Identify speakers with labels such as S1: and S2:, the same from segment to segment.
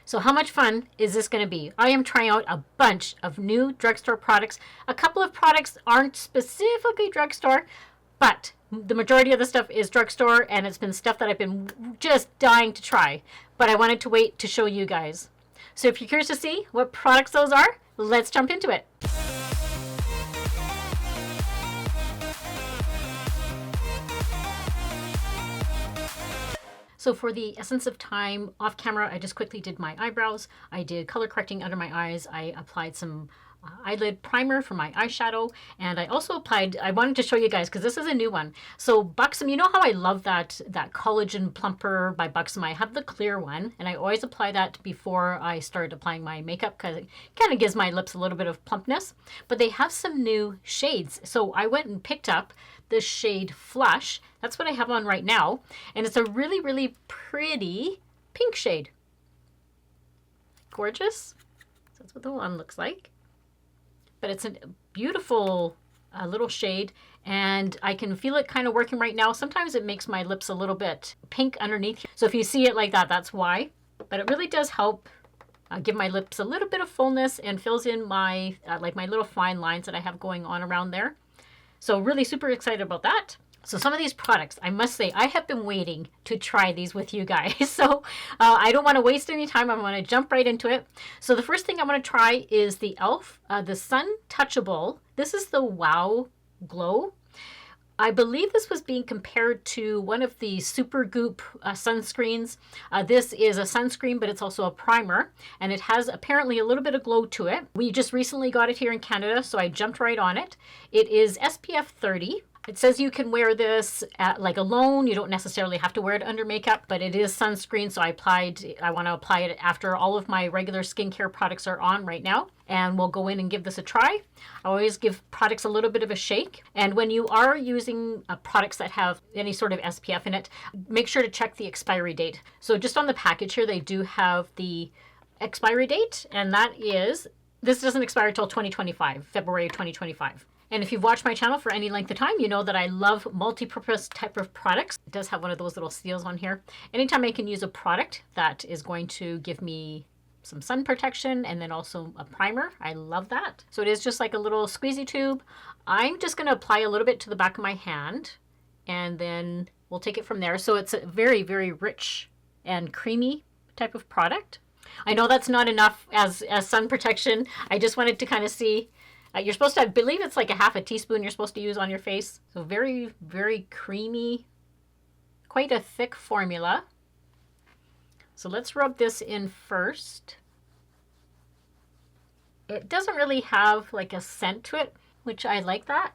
S1: So how much fun is this going to be? I am trying out a bunch of new drugstore products. A couple of products aren't specifically drugstore, but the majority of the stuff is drugstore, and it's been stuff that I've been just dying to try. But I wanted to wait to show you guys. So if you're curious to see what products those are, let's jump into it. So for the essence of time off camera, I just quickly did my eyebrows. I did color correcting under my eyes. I applied some eyelid primer for my eyeshadow, and I also applied, I wanted to show you guys because this is a new one. So Buxom, you know how I love that collagen plumper by Buxom. I have the clear one, and I always apply that before I start applying my makeup because it kind of gives my lips a little bit of plumpness. But they have some new shades, so I went and picked up the shade Flush. That's what I have on right now, and it's a really, really pretty pink shade. Gorgeous. So that's what the one looks like. But it's a beautiful little shade, and I can feel it kind of working right now. Sometimes it makes my lips a little bit pink underneath. So if you see it like that, that's why. But it really does help give my lips a little bit of fullness and fills in my like my little fine lines that I have going on around there. So really super excited about that. So some of these products, I must say, I have been waiting to try these with you guys. So I don't want to waste any time. I want to jump right into it. So the first thing I want to try is the e.l.f. The Sun Touchable. This is the Wow Glow. I believe this was being compared to one of the Super Goop sunscreens. This is a sunscreen, but it's also a primer, and it has apparently a little bit of glow to it. We just recently got it here in Canada, so I jumped right on it. It is SPF 30. It says you can wear this like alone. You don't necessarily have to wear it under makeup, but it is sunscreen, so I want to apply it after all of my regular skincare products are on right now. And we'll go in and give this a try. I always give products a little bit of a shake. And when you are using products that have any sort of SPF in it, make sure to check the expiry date. So just on the package here, they do have the expiry date, and that is, this doesn't expire until 2025, February 2025. And if you've watched my channel for any length of time, you know that I love multi-purpose type of products. It does have one of those little seals on here. Anytime I can use a product that is going to give me some sun protection and then also a primer, I love that. So it is just like a little squeezy tube. I'm just going to apply a little bit to the back of my hand, and then we'll take it from there. So it's a very, very rich and creamy type of product. I know that's not enough as sun protection. I just wanted to kind of see. You're supposed to, I believe it's like a half a teaspoon you're supposed to use on your face. So very, very creamy, quite a thick formula. So let's rub this in first. It doesn't really have like a scent to it, which I like that.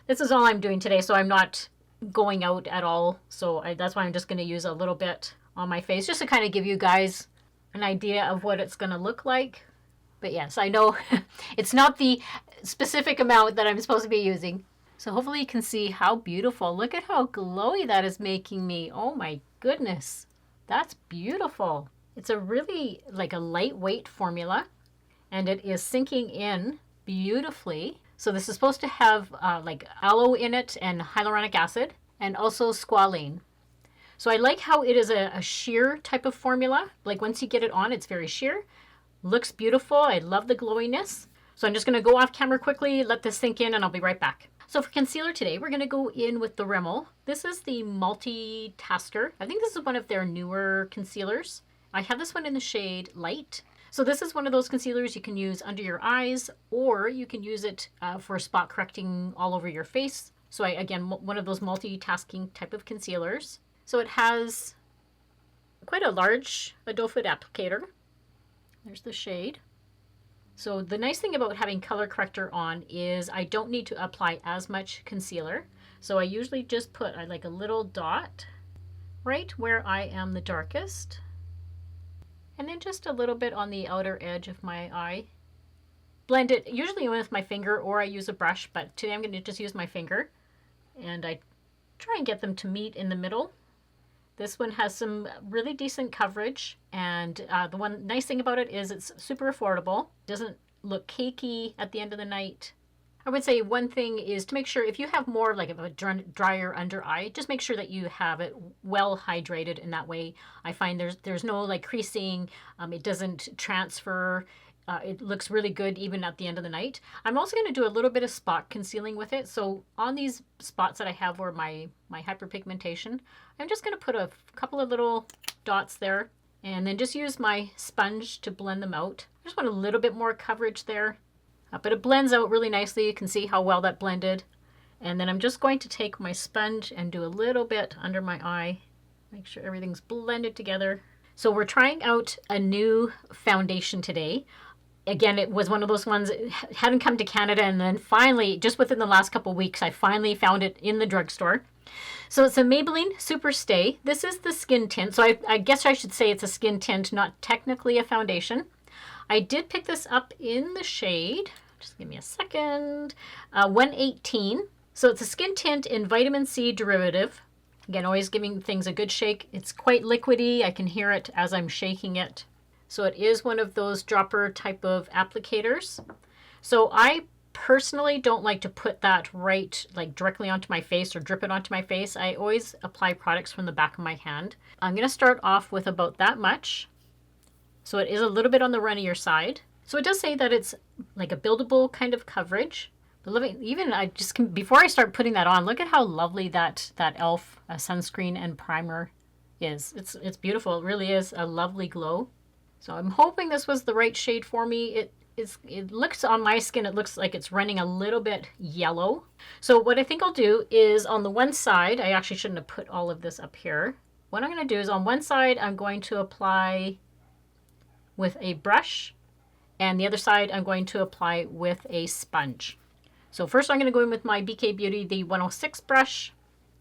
S1: This is all I'm doing today, so I'm not going out at all. So that's why I'm just going to use a little bit on my face, just to kind of give you guys an idea of what it's going to look like. But yes, I know it's not the specific amount that I'm supposed to be using. So hopefully you can see how beautiful. Look at how glowy that is making me. Oh my goodness. That's beautiful. It's a really like a lightweight formula, and it is sinking in beautifully. So this is supposed to have like aloe in it and hyaluronic acid and also squalene. So I like how it is a sheer type of formula. Like once you get it on, it's very sheer. Looks beautiful. I love the glowiness. So I'm just going to go off camera quickly, let this sink in, and I'll be right back. So for concealer today, we're going to go in with the Rimmel. This is the Multitasker. I think this is one of their newer concealers. I have this one in the shade Light. So this is one of those concealers you can use under your eyes, or you can use it for spot correcting all over your face. So again, one of those multitasking type of concealers. So it has quite a large doe foot applicator. There's the shade. So the nice thing about having color corrector on is I don't need to apply as much concealer. So I usually just put like a little dot right where I am the darkest, and then just a little bit on the outer edge of my eye. Blend it usually with my finger, or I use a brush, but today I'm going to just use my finger, and I try and get them to meet in the middle. This one has some really decent coverage, and the one nice thing about it is it's super affordable. It doesn't look cakey at the end of the night. I would say one thing is to make sure if you have more like of a drier under eye, just make sure that you have it well hydrated in that way. I find there's no like creasing, it doesn't transfer. It looks really good even at the end of the night. I'm also going to do a little bit of spot concealing with it. So on these spots that I have where my hyperpigmentation, I'm just going to put a couple of little dots there and then just use my sponge to blend them out. I just want a little bit more coverage there. But it blends out really nicely. You can see how well that blended. And then I'm just going to take my sponge and do a little bit under my eye. Make sure everything's blended together. So we're trying out a new foundation today. Again, it was one of those ones that hadn't come to Canada, and then finally, just within the last couple of weeks, I finally found it in the drugstore. So it's a Maybelline Super Stay. This is the skin tint. So I guess I should say it's a skin tint, not technically a foundation. I did pick this up in the shade. Just give me a second. 118. So it's a skin tint in vitamin C derivative. Again, always giving things a good shake. It's quite liquidy. I can hear it as I'm shaking it. So it is one of those dropper type of applicators. So I personally don't like to put that right like directly onto my face or drip it onto my face. I always apply products from the back of my hand. I'm going to start off with about that much. So it is a little bit on the runnier side. So it does say that it's like a buildable kind of coverage. But look, even I just can, before I start putting that on, look at how lovely that e.l.f. Sunscreen and Primer is. It's beautiful. It really is a lovely glow. So I'm hoping this was the right shade for me. It looks on my skin, it looks like it's running a little bit yellow. So what I think I'll do is on the one side, I actually shouldn't have put all of this up here. What I'm going to do is on one side, I'm going to apply with a brush, and the other side I'm going to apply with a sponge. So first I'm going to go in with my BK Beauty, the 106 brush,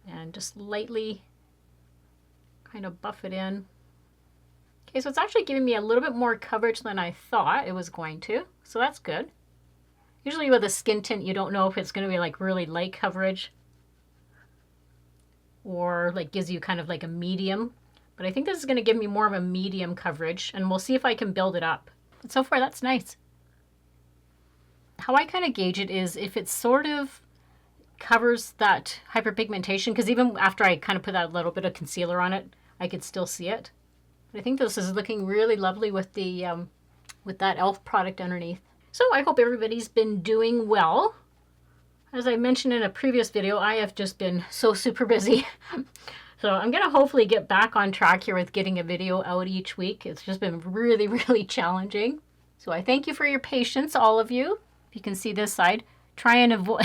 S1: and just lightly kind of buff it in. Okay, so it's actually giving me a little bit more coverage than I thought it was going to, so that's good. Usually with a skin tint, you don't know if it's going to be like really light coverage or like gives you kind of like a medium. But I think this is going to give me more of a medium coverage, and we'll see if I can build it up. But so far, that's nice. How I kind of gauge it is if it sort of covers that hyperpigmentation, because even after I kind of put that little bit of concealer on it, I could still see it. But I think this is looking really lovely with the with that e.l.f. product underneath. So I hope everybody's been doing well. As I mentioned in a previous video, I have just been so super busy. So I'm going to hopefully get back on track here with getting a video out each week. It's just been really, really challenging. So I thank you for your patience, all of you. If you can see this side, try and avoid,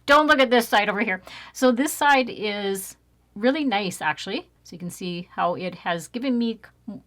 S1: don't look at this side over here. So this side is really nice, actually. So you can see how it has given me,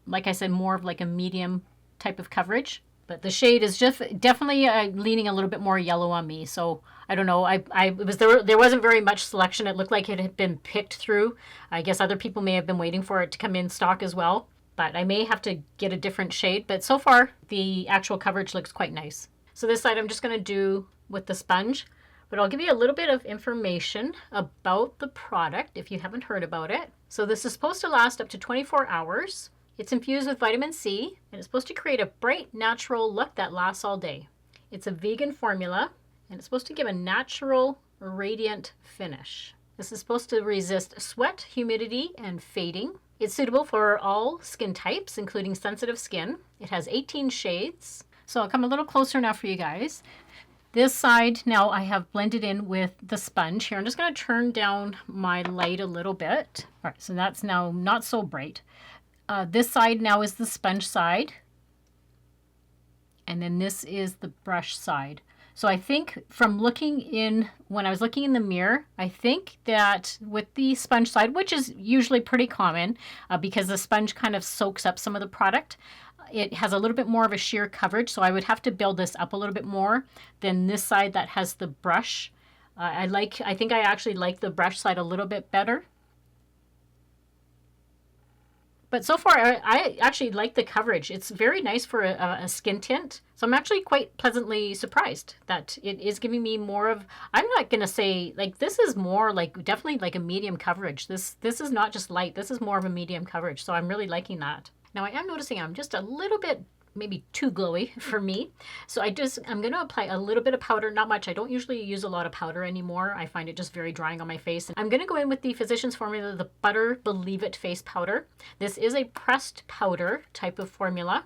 S1: like I said, more of like a medium type of coverage. But the shade is just definitely leaning a little bit more yellow on me. So I don't know. There wasn't very much selection. It looked like it had been picked through. I guess other people may have been waiting for it to come in stock as well. But I may have to get a different shade. But so far, the actual coverage looks quite nice. So this side I'm just going to do with the sponge. But I'll give you a little bit of information about the product if you haven't heard about it. So this is supposed to last up to 24 hours. It's infused with vitamin C, and it's supposed to create a bright, natural look that lasts all day. It's a vegan formula, and it's supposed to give a natural, radiant finish. This is supposed to resist sweat, humidity, and fading. It's suitable for all skin types, including sensitive skin. It has 18 shades. So I'll come a little closer now for you guys. This side now I have blended in with the sponge here. I'm just going to turn down my light a little bit. All right, so that's now not so bright. This side now is the sponge side. And then this is the brush side. So I think from looking in, when I was looking in the mirror, I think that with the sponge side, which is usually pretty common because the sponge kind of soaks up some of the product, it has a little bit more of a sheer coverage. So I would have to build this up a little bit more than this side that has the brush. I think I actually like the brush side a little bit better. But so far, I actually like the coverage. It's very nice for a skin tint. So I'm actually quite pleasantly surprised that it is giving me more of, I'm not going to say, like, this is more like, definitely like a medium coverage. This is not just light. This is more of a medium coverage. So I'm really liking that. Now I am noticing I'm just a little bit maybe too glowy for me. So I'm going to apply a little bit of powder, not much. I don't usually use a lot of powder anymore. I find it just very drying on my face. I'm going to go in with the Physicians Formula, the Butter Believe It face powder. This is a pressed powder type of formula.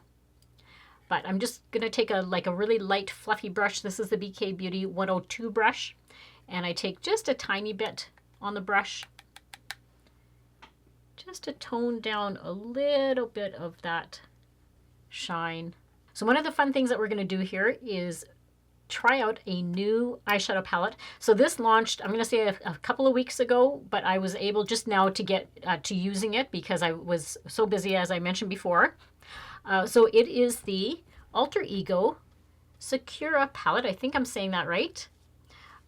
S1: But I'm just going to take a really light fluffy brush. This is the BK Beauty 102 brush. And I take just a tiny bit on the brush just to tone down a little bit of that shine. So one of the fun things that we're going to do here is try out a new eyeshadow palette. So this launched, I'm going to say a couple of weeks ago, but I was able just now to get to using it because I was so busy, as I mentioned before. So it is the Alter Ego Sakura palette. I think I'm saying that right.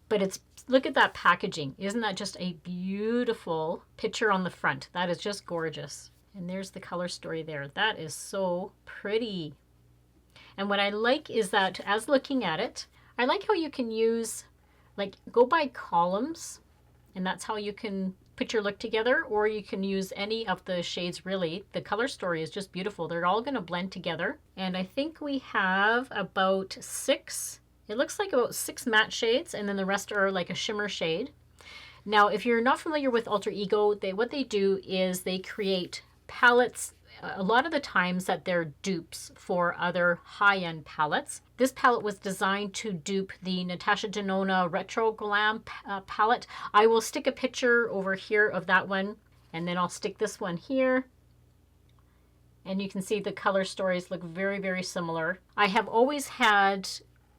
S1: But it's, look at that packaging. Isn't that just a beautiful picture on the front? That is just gorgeous. And there's the color story there. That is so pretty. And what I like is that as looking at it, I like how you can use, go by columns, and that's how you can put your look together, or you can use any of the shades really. The color story is just beautiful. They're all going to blend together. And I think we have about 6, it looks like about 6 matte shades, and then the rest are like a shimmer shade. Now, if you're not familiar with Alter Ego, what they do is they create palettes a lot of the times that they're dupes for other high-end palettes. This palette was designed to dupe the Natasha Denona Retro Glam palette. I will stick a picture over here of that one, and then I'll stick this one here. And you can see the color stories look very, very similar. I have always had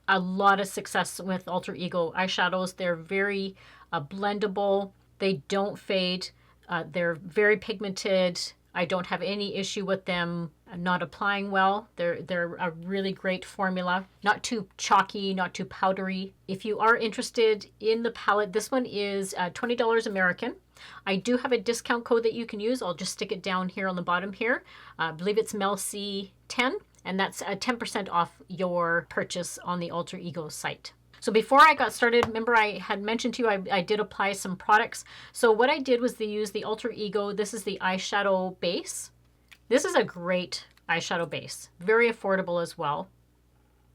S1: a lot of success with Alter Ego eyeshadows. They're very blendable. They don't fade. They're very pigmented. I don't have any issue with them not applying well. They're a really great formula. Not too chalky, not too powdery. If you are interested in the palette, this one is $20 American. I do have a discount code that you can use. I'll just stick it down here on the bottom here. I believe it's MELC10, and that's 10% off your purchase on the Alter Ego site. So before I got started, remember I had mentioned to you I did apply some products. So what I did was use the Alter Ego. This is the eyeshadow base. This is a great eyeshadow base. Very affordable as well.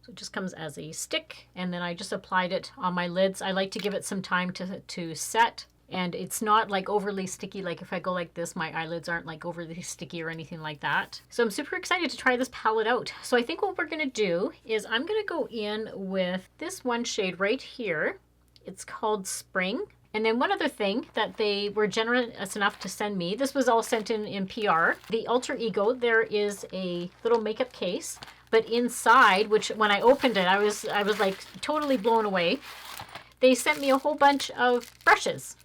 S1: So it just comes as a stick, and then I just applied it on my lids. I like to give it some time to set. And it's not like overly sticky. Like if I go like this, my eyelids aren't like overly sticky or anything like that. So I'm super excited to try this palette out. So I think what we're going to do is I'm going to go in with this one shade right here. It's called Spring. And then one other thing that they were generous enough to send me, this was all sent in PR. The Alter Ego, there is a little makeup case, but inside, which when I opened it, I was like totally blown away. They sent me a whole bunch of brushes.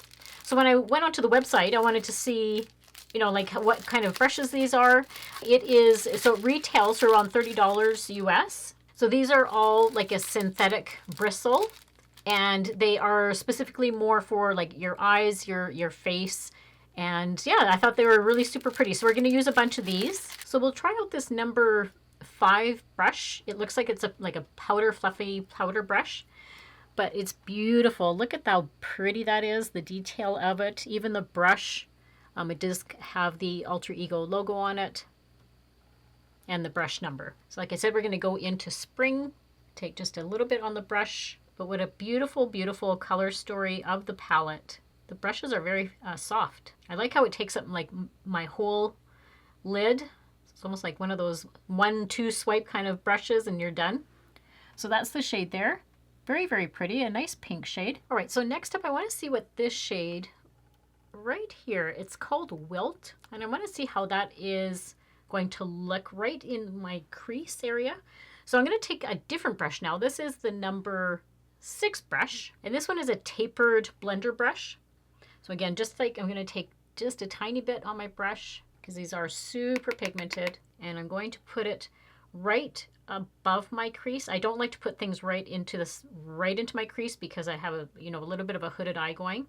S1: So when I went onto the website, I wanted to see, like what kind of brushes these are. So it retails for around $30 US. So these are all like a synthetic bristle, and they are specifically more for like your eyes, your face. And yeah, I thought they were really super pretty. So we're going to use a bunch of these. So we'll try out this number 5 brush. It looks like it's like a fluffy powder brush. But it's beautiful. Look at how pretty that is, the detail of it. Even the brush, it does have the Alter Ego logo on it and the brush number. So like I said, we're going to go into Spring, take just a little bit on the brush, but what a beautiful, beautiful color story of the palette. The brushes are very soft. I like how it takes up like my whole lid. It's almost like one of those 1-2 swipe kind of brushes and you're done. So that's the shade there. Very, very pretty, a nice pink shade. All right, so next up I want to see what this shade right here, it's called Wilt, and I want to see how that is going to look right in my crease area. So I'm going to take a different brush now. This is the number 6 brush, and this one is a tapered blender brush. So again, just like I'm going to take just a tiny bit on my brush because these are super pigmented, and I'm going to put it right above my crease. I don't like to put things right into my crease because I have a little bit of a hooded eye going.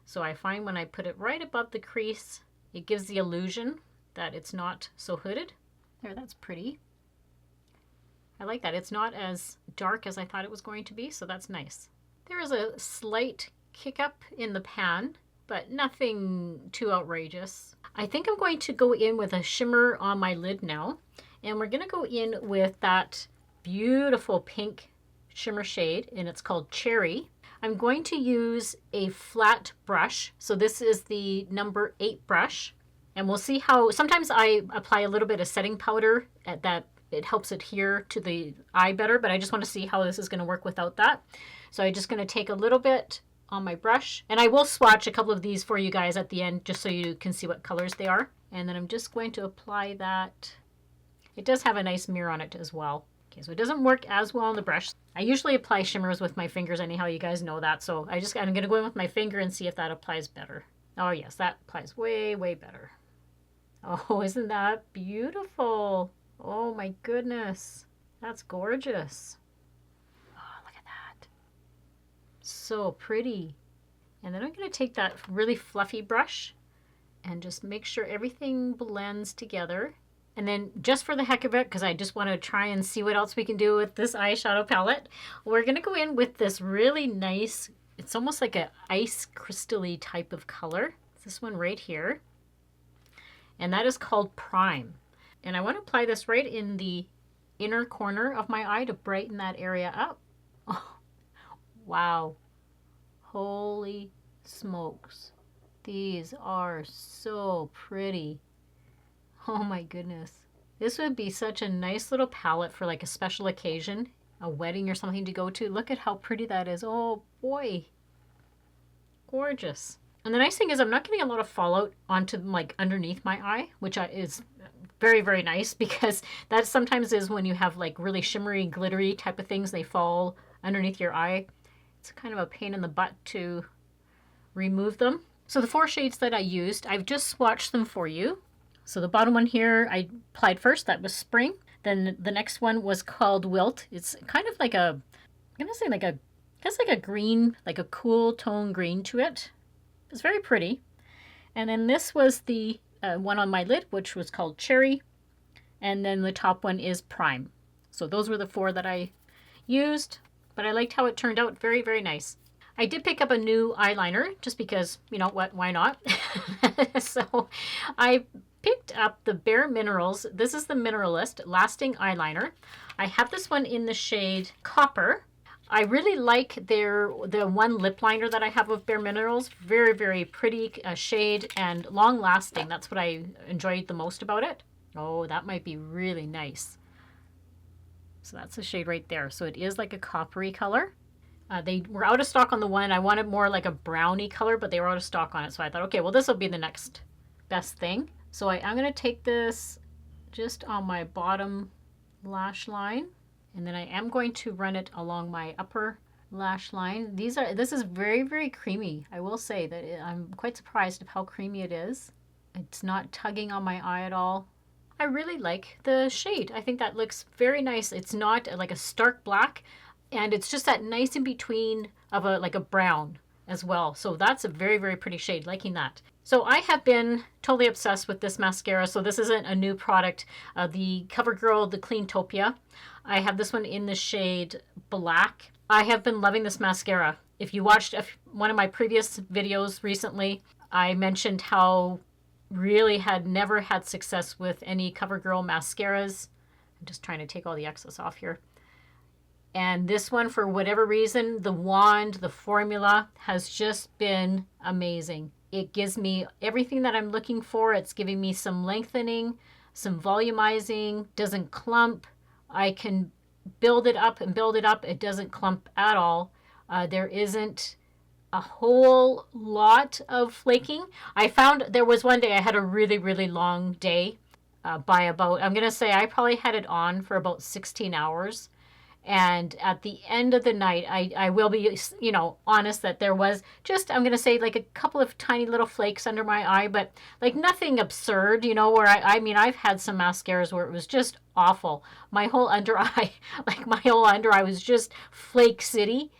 S1: So I find when I put it right above the crease, it gives the illusion that it's not so hooded. There, that's pretty. I like that. It's not as dark as I thought it was going to be, so that's nice. There is a slight kick up in the pan, but nothing too outrageous. I think I'm going to go in with a shimmer on my lid now. And we're going to go in with that beautiful pink shimmer shade, and it's called Cherry. I'm going to use a flat brush. So this is the number 8 brush. And we'll see how, sometimes I apply a little bit of setting powder at that. It helps adhere to the eye better, but I just want to see how this is going to work without that. So I'm just going to take a little bit on my brush, and I will swatch a couple of these for you guys at the end just so you can see what colors they are. And then I'm just going to apply that. It does have a nice mirror on it as well. Okay, so it doesn't work as well on the brush. I usually apply shimmers with my fingers anyhow, you guys know that. So I'm going to go in with my finger and see if that applies better. Oh yes, that applies way, way better. Oh, isn't that beautiful? Oh my goodness, that's gorgeous. Oh, look at that. So pretty. And then I'm going to take that really fluffy brush and just make sure everything blends together. And then just for the heck of it, because I just want to try and see what else we can do with this eyeshadow palette, we're going to go in with this really nice, it's almost like an ice crystal-y type of color. This one right here. And that is called Prime. And I want to apply this right in the inner corner of my eye to brighten that area up. Oh, wow. Holy smokes. These are so pretty. Oh my goodness. This would be such a nice little palette for like a special occasion, a wedding or something to go to. Look at how pretty that is. Oh boy. Gorgeous. And the nice thing is I'm not getting a lot of fallout onto like underneath my eye, which is very, very nice, because that sometimes is when you have like really shimmery, glittery type of things, they fall underneath your eye. It's kind of a pain in the butt to remove them. So the 4 shades that I used, I've just swatched them for you. So the bottom one here I applied first, that was Spring. Then the next one was called Wilt. It's kind of like a, I'm going to say like a, I guess like a green, like a cool tone green to it. It's very pretty. And then this was the one on my lid, which was called Cherry. And then the top one is Prime. So those were the 4 that I used, but I liked how it turned out. Very, very nice. I did pick up a new eyeliner just because, you know what, why not? So I picked up the Bare Minerals. This is the Mineralist Lasting Eyeliner. I have this one in the shade Copper. I really like the one lip liner that I have of Bare Minerals. Very, very pretty shade and long lasting. That's what I enjoyed the most about it. Oh, that might be really nice. So that's the shade right there. So it is like a coppery color. They were out of stock on the one. I wanted more like a browny color, but they were out of stock on it. So I thought, okay, well, this will be the next best thing. So I'm going to take this just on my bottom lash line. And then I am going to run it along my upper lash line. This is very, very creamy. I will say that I'm quite surprised of how creamy it is. It's not tugging on my eye at all. I really like the shade. I think that looks very nice. It's not like a stark black, and it's just that nice in between of like a brown as well. So that's a very, very pretty shade. Liking that. So I have been totally obsessed with this mascara. So this isn't a new product. The CoverGirl, the Cleantopia. I have this one in the shade Black. I have been loving this mascara. If you watched one of my previous videos recently, I mentioned how really had never had success with any CoverGirl mascaras. I'm just trying to take all the excess off here. And this one, for whatever reason, the wand, the formula has just been amazing. It gives me everything that I'm looking for. It's giving me some lengthening, some volumizing, doesn't clump. I can build it up and build it up. It doesn't clump at all. There isn't a whole lot of flaking. I found there was one day I had a really, really long day by about, I'm going to say I probably had it on for about 16 hours. And at the end of the night, I will be, you know, honest that there was just, I'm going to say like a couple of tiny little flakes under my eye, but like nothing absurd, you know, where I mean, I've had some mascaras where it was just awful. My whole under eye, like my whole under eye was just flake city.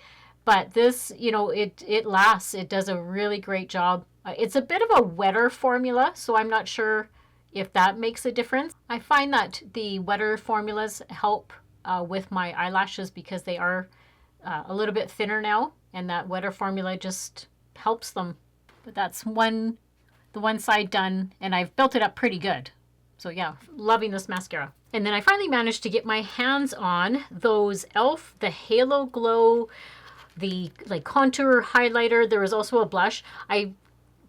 S1: But this, you know, it lasts. It does a really great job. It's a bit of a wetter formula, so I'm not sure if that makes a difference. I find that the wetter formulas help with my eyelashes because they are a little bit thinner now, and that wetter formula just helps them. But that's the one side done, and I've built it up pretty good. So yeah, loving this mascara. And then I finally managed to get my hands on those e.l.f. the Halo Glow, the like contour highlighter. There was also a blush. I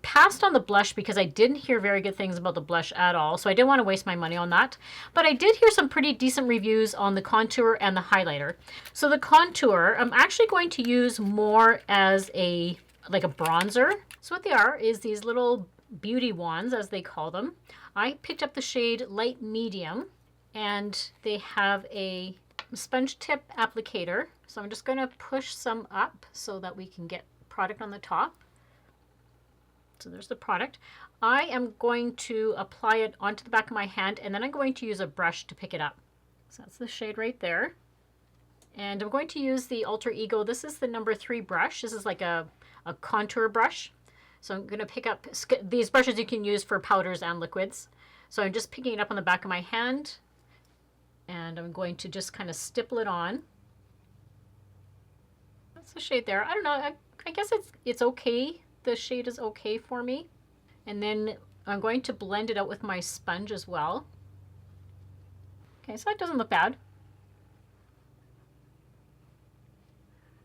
S1: passed on the blush because I didn't hear very good things about the blush at all. So I didn't want to waste my money on that. But I did hear some pretty decent reviews on the contour and the highlighter. So the contour, I'm actually going to use more as a bronzer. So what they are is these little beauty wands, as they call them. I picked up the shade Light Medium, and they have a sponge tip applicator. So I'm just going to push some up so that we can get product on the top. So there's the product. I am going to apply it onto the back of my hand, and then I'm going to use a brush to pick it up. So that's the shade right there. And I'm going to use the Alter Ego. This is the number 3 brush. This is like a contour brush. So I'm going to pick up these brushes you can use for powders and liquids. So I'm just picking it up on the back of my hand, and I'm going to just kind of stipple it on. That's the shade there. I don't know. I guess it's okay. The shade is okay for me. And then I'm going to blend it out with my sponge as well. Okay, so that doesn't look bad.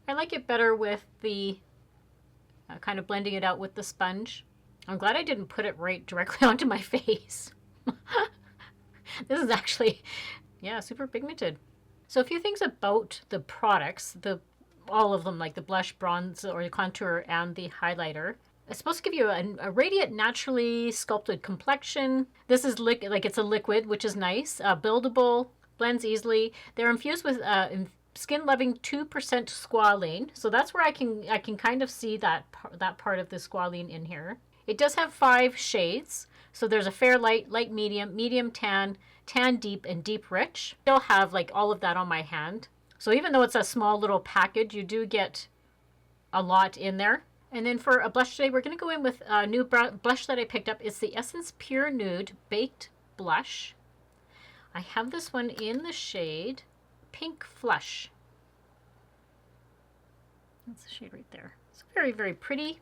S1: I like it better with the kind of blending it out with the sponge. I'm glad I didn't put it right directly onto my face. This is actually, yeah, super pigmented. So a few things about the products, all of them, like the blush, bronze, or the contour, and the highlighter. It's supposed to give you a radiant, naturally sculpted complexion. This is it's a liquid, which is nice. Buildable, blends easily. They're infused with skin-loving 2% squalane. So that's where I can kind of see that part of the squalane in here. It does have 5 shades. So there's a fair light, light medium, medium tan, tan deep, and deep rich. I'll have like all of that on my hand. So even though it's a small little package, you do get a lot in there. And then for a blush today, we're going to go in with a new blush that I picked up. It's the Essence Pure Nude Baked Blush. I have this one in the shade Pink Flush. That's the shade right there. It's very, very pretty.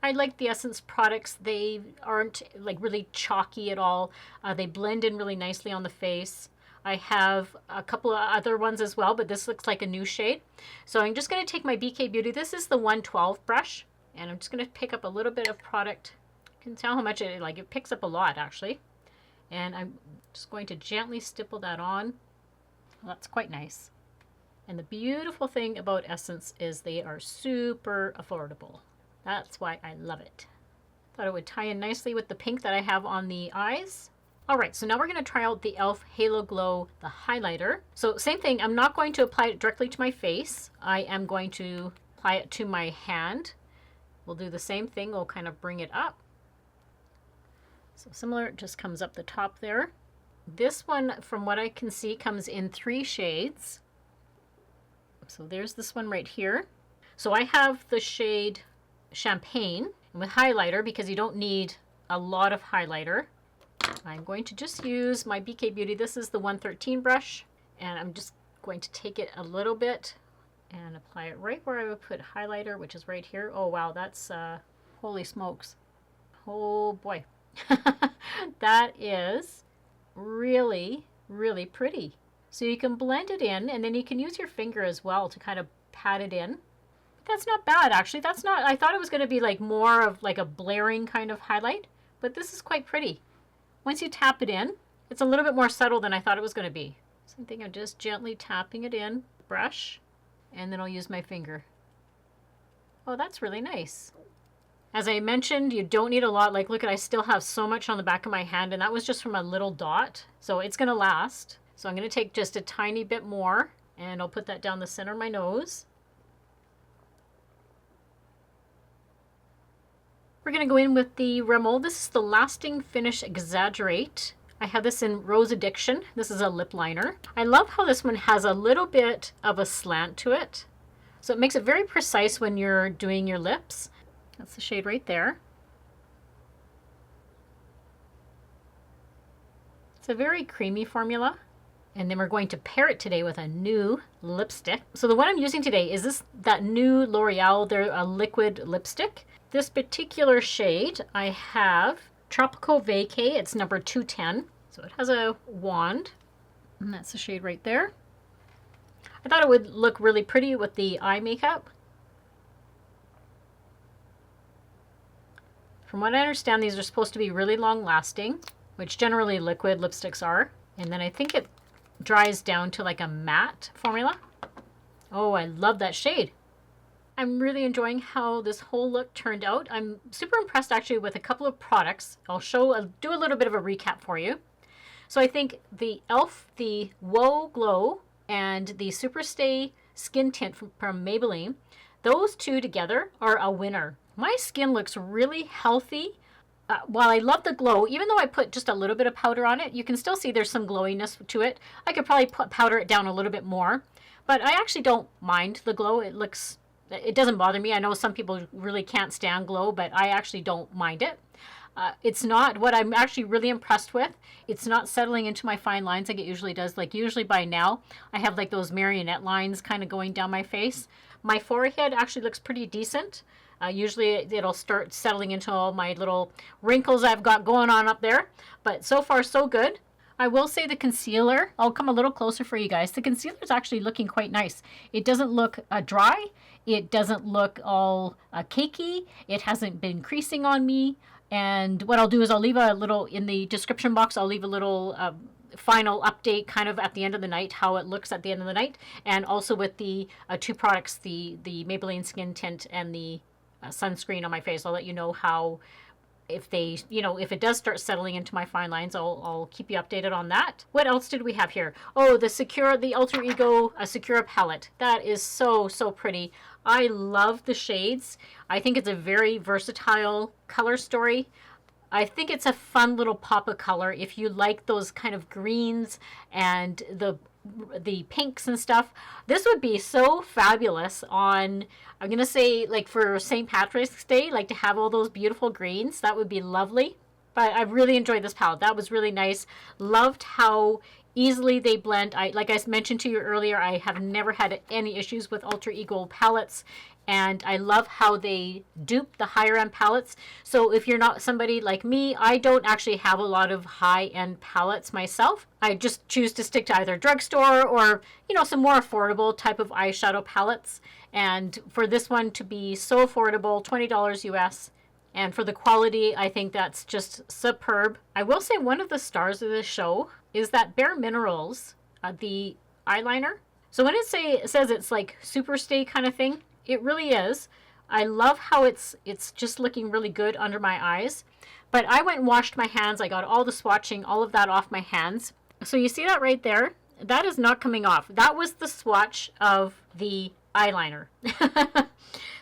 S1: I like the Essence products. They aren't like really chalky at all. They blend in really nicely on the face. I have a couple of other ones as well, but this looks like a new shade. So I'm just going to take my BK Beauty. This is the 112 brush, and I'm just going to pick up a little bit of product. You can tell how much it picks up a lot actually. And I'm just going to gently stipple that on. Well, that's quite nice. And the beautiful thing about Essence is they are super affordable. That's why I love it. Thought it would tie in nicely with the pink that I have on the eyes. All right, so now we're going to try out the e.l.f. Halo Glow, the highlighter. So same thing, I'm not going to apply it directly to my face. I am going to apply it to my hand. We'll do the same thing, we'll kind of bring it up. So similar, it just comes up the top there. This one, from what I can see, comes in 3 shades. So there's this one right here. So I have the shade Champagne with highlighter because you don't need a lot of highlighter. I'm going to just use my BK Beauty. This is the 113 brush, and I'm just going to take it a little bit and apply it right where I would put highlighter, which is right here. Oh wow, that's holy smokes. Oh boy. That is really, really pretty. So you can blend it in, and then you can use your finger as well to kind of pat it in. That's not bad, actually. That's not, I thought it was going to be like more of like a blaring kind of highlight, but this is quite pretty. Once you tap it in, it's a little bit more subtle than I thought it was going to be. So I think I'm just gently tapping it in, brush, and then I'll use my finger. Oh, that's really nice. As I mentioned, you don't need a lot. Like, look at, I still have so much on the back of my hand, and that was just from a little dot. So it's going to last. So I'm going to take just a tiny bit more, and I'll put that down the center of my nose. We're going to go in with the Rimmel. This is the Lasting Finish Exaggerate. I have this in Rose Addiction. This is a lip liner. I love how this one has a little bit of a slant to it. So it makes it very precise when you're doing your lips. That's the shade right there. It's a very creamy formula. And then we're going to pair it today with a new lipstick. So the one I'm using today is that new L'Oreal. They're a liquid lipstick. This particular shade, I have Tropical Vacay. It's number 210. So it has a wand, and that's the shade right there. I thought it would look really pretty with the eye makeup. From what I understand, these are supposed to be really long lasting, which generally liquid lipsticks are. And then I think it dries down to like a matte formula. Oh, I love that shade. I'm really enjoying how this whole look turned out. I'm super impressed actually with a couple of products. I'll do a little bit of a recap for you. So I think the e.l.f, the Whoa Glow, and the Superstay Skin Tint from Maybelline, those two together are a winner. My skin looks really healthy. While I love the glow, even though I put just a little bit of powder on it, you can still see there's some glowiness to it. I could probably powder it down a little bit more, but I actually don't mind the glow. It doesn't bother me. I know some people really can't stand glow, but I actually don't mind it. It's not what I'm actually really impressed with. It's not settling into my fine lines like it usually does. Like usually by now, I have like those marionette lines kind of going down my face. My forehead actually looks pretty decent. Usually it'll start settling into all my little wrinkles I've got going on up there. But so far, so good. I will say the concealer, I'll come a little closer for you guys. The concealer is actually looking quite nice. It doesn't look dry. It doesn't look all cakey. It hasn't been creasing on me. And what I'll do is I'll leave a little, in the description box, I'll leave a little final update kind of at the end of the night, how it looks at the end of the night. And also with the two products, the Maybelline Skin Tint and the sunscreen on my face. I'll let you know how, if it does start settling into my fine lines, I'll keep you updated on that. What else did we have here? Oh, the Alter Ego Secura palette. That is so, so pretty. I love the shades. I think it's a very versatile color story. I think it's a fun little pop of color. If you like those kind of greens and the pinks and stuff, this would be so fabulous on, I'm gonna say, like for St. Patrick's Day, like to have all those beautiful greens. That would be lovely. But I really enjoyed this palette. That was really nice. Loved how easily they blend. Like I mentioned to you earlier, I have never had any issues with Alter Ego palettes. And I love how they dupe the higher end palettes. So if you're not somebody like me, I don't actually have a lot of high end palettes myself. I just choose to stick to either drugstore or, some more affordable type of eyeshadow palettes. And for this one to be so affordable, $20 US. And for the quality, I think that's just superb. I will say one of the stars of this show is that Bare Minerals, the eyeliner. So when it says it's like Superstay kind of thing, it really is. I love how it's just looking really good under my eyes. But I went and washed my hands. I got all the swatching, all of that off my hands. So you see that right there? That is not coming off. That was the swatch of the eyeliner.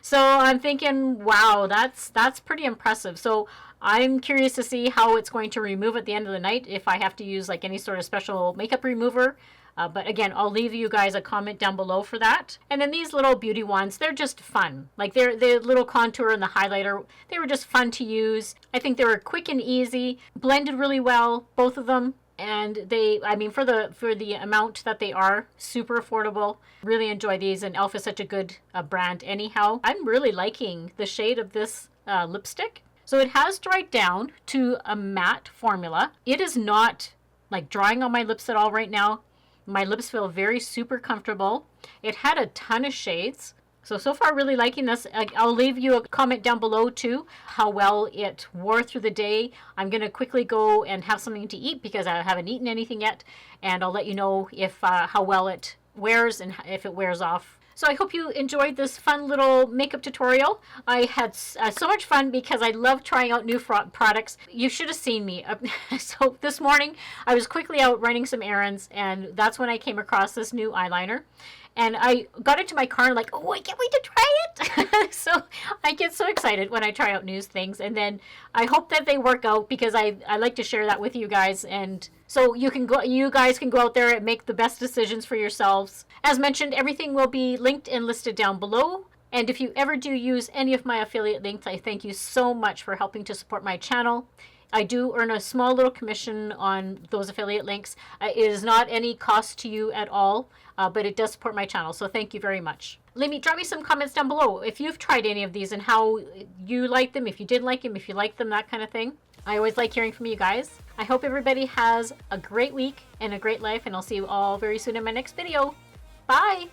S1: So I'm thinking, wow, that's pretty impressive. So I'm curious to see how it's going to remove at the end of the night, if I have to use like any sort of special makeup remover. But again, I'll leave you guys a comment down below for that. And then these little beauty wands, they're just fun. Like the little contour and the highlighter, they were just fun to use. I think they were quick and easy, blended really well, both of them. And for the amount that they are, super affordable. Really enjoy these, and e.l.f. is such a good brand anyhow. I'm really liking the shade of this lipstick. So it has dried down to a matte formula. It is not like drying on my lips at all right now. My lips feel very super comfortable. It had a ton of shades. So far really liking this. I'll leave you a comment down below too, how well it wore through the day. I'm going to quickly go and have something to eat because I haven't eaten anything yet. And I'll let you know if how well it wears and if it wears off. So I hope you enjoyed this fun little makeup tutorial. I had so much fun because I love trying out new products. You should have seen me. So this morning I was quickly out running some errands, and that's when I came across this new eyeliner. And I got into my car and like, oh, I can't wait to try it. So I get so excited when I try out new things. And then I hope that they work out because I like to share that with you guys. And so you guys can go out there and make the best decisions for yourselves. As mentioned, everything will be linked and listed down below. And if you ever do use any of my affiliate links, I thank you so much for helping to support my channel. I do earn a small little commission on those affiliate links. It is not any cost to you at all, but it does support my channel. So thank you very much. Drop me some comments down below if you've tried any of these and how you like them, if you didn't like them, if you like them, that kind of thing. I always like hearing from you guys. I hope everybody has a great week and a great life, and I'll see you all very soon in my next video. Bye!